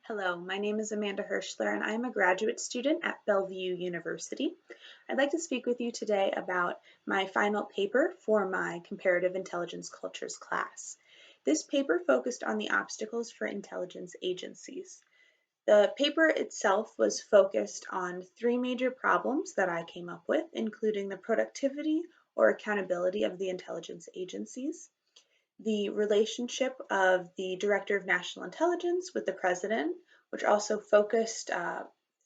Hello, my name is Amanda Hirschler and I'm a graduate student at Bellevue University. I'd like to speak with you today about my final paper for my Comparative Intelligence Cultures class. This paper focused on the obstacles for intelligence agencies. The paper itself was focused on three major problems that I came up with, including the productivity or accountability of the intelligence agencies, the relationship of the Director of National Intelligence with the President, which also focused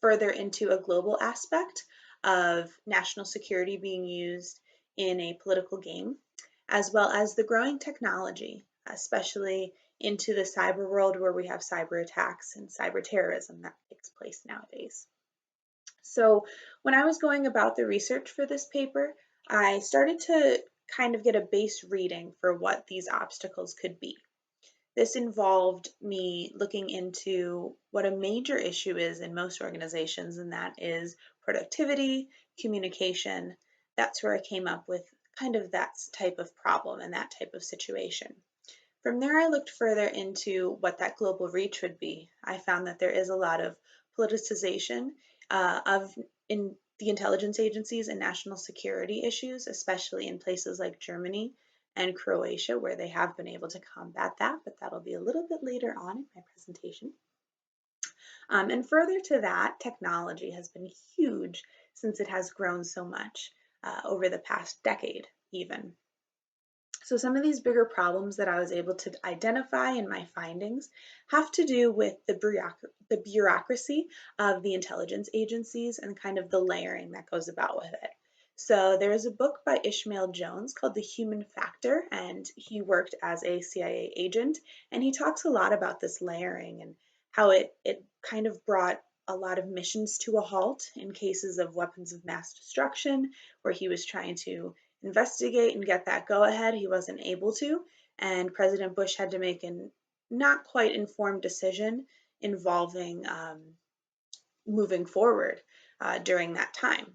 further into a global aspect of national security being used in a political game, as well as the growing technology, especially into the cyber world where we have cyber attacks and cyber terrorism that takes place nowadays. So when I was going about the research for this paper, I started to kind of get a base reading for what these obstacles could be. This involved me looking into what a major issue is in most organizations, and that is productivity, communication. That's where I came up with kind of that type of problem and that type of situation. From there, I looked further into what that global reach would be. I found that there is a lot of politicization of in the intelligence agencies and national security issues, especially in places like Germany and Croatia, where they have been able to combat that, but that'll be a little bit later on in my presentation. And further to that, technology has been huge since it has grown so much over the past decade, even. So some of these bigger problems that I was able to identify in my findings have to do with the bureaucracy of the intelligence agencies and kind of the layering that goes about with it. So there's a book by Ishmael Jones called The Human Factor, and he worked as a CIA agent, and he talks a lot about this layering and how it kind of brought a lot of missions to a halt in cases of weapons of mass destruction, where he was trying to investigate and get that go ahead. He wasn't able to, and President Bush had to make a not quite informed decision involving moving forward during that time.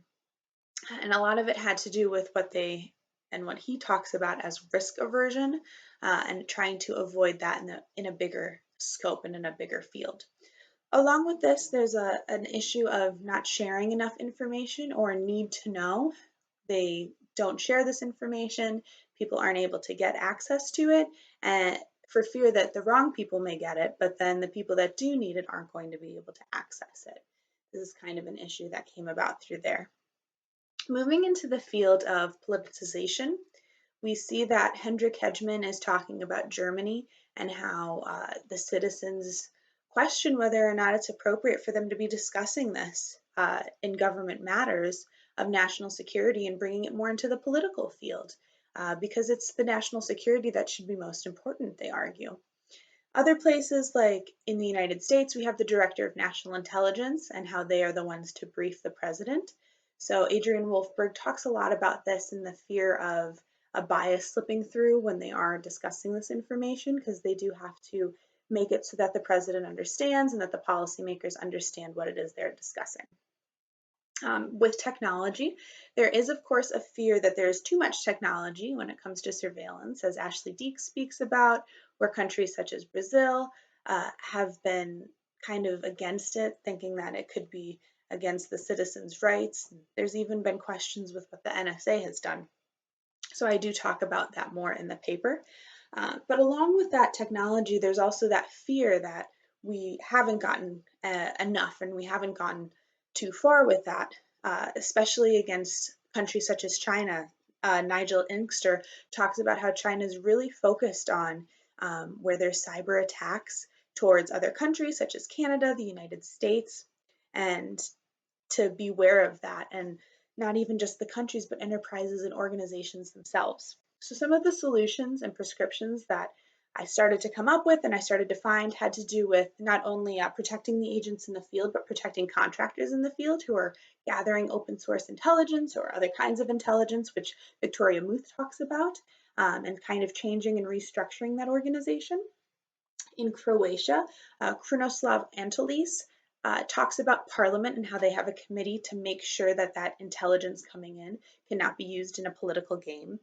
And a lot of it had to do with what he talks about as risk aversion and trying to avoid that in a bigger scope and in a bigger field. Along with this, there's an issue of not sharing enough information or a need to know. They don't share this information, people aren't able to get access to it, and for fear that the wrong people may get it, but then the people that do need it aren't going to be able to access it. This is kind of an issue that came about through there. Moving into the field of politicization, we see that Hendrik Hedgeman is talking about Germany and how the citizens question whether or not it's appropriate for them to be discussing this in government matters of national security and bringing it more into the political field because it's the national security that should be most important, they argue. Other places, like in the United States, we have the Director of National Intelligence and how they are the ones to brief the president. So Adrian Wolfberg talks a lot about this and the fear of a bias slipping through when they are discussing this information, because they do have to make it so that the president understands and that the policymakers understand what it is they're discussing. With technology, there is, of course, a fear that there's too much technology when it comes to surveillance, as Ashley Deek speaks about, where countries such as Brazil have been kind of against it, thinking that it could be against the citizens' rights. There's even been questions with what the NSA has done. So I do talk about that more in the paper. But along with that technology, there's also that fear that we haven't gotten enough and we haven't gotten too far with that, especially against countries such as China. Nigel Inkster talks about how China is really focused on where there's cyber attacks towards other countries such as Canada, the United States, and to beware of that, and not even just the countries, but enterprises and organizations themselves. So some of the solutions and prescriptions that I started to come up with and I started to find had to do with not only protecting the agents in the field, but protecting contractors in the field who are gathering open source intelligence or other kinds of intelligence, which Victoria Muth talks about, and kind of changing and restructuring that organization. In Croatia, Krunoslav Antolis talks about Parliament and how they have a committee to make sure that that intelligence coming in cannot be used in a political game.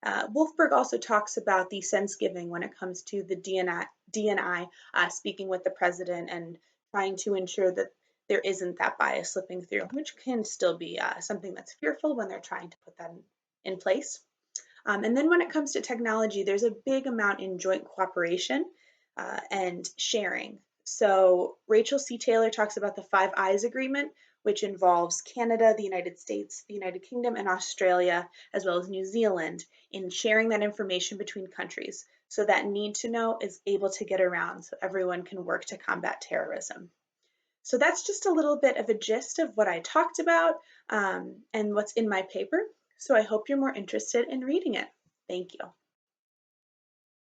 Wolfberg also talks about the sense giving when it comes to the DNI speaking with the president and trying to ensure that there isn't that bias slipping through, which can still be something that's fearful when they're trying to put that in place. And then when it comes to technology, there's a big amount in joint cooperation and sharing. So Rachel C. Taylor talks about the Five Eyes Agreement, which involves Canada, the United States, the United Kingdom, and Australia, as well as New Zealand, in sharing that information between countries. So that need to know is able to get around so everyone can work to combat terrorism. So that's just a little bit of a gist of what I talked about and what's in my paper. So I hope you're more interested in reading it. Thank you.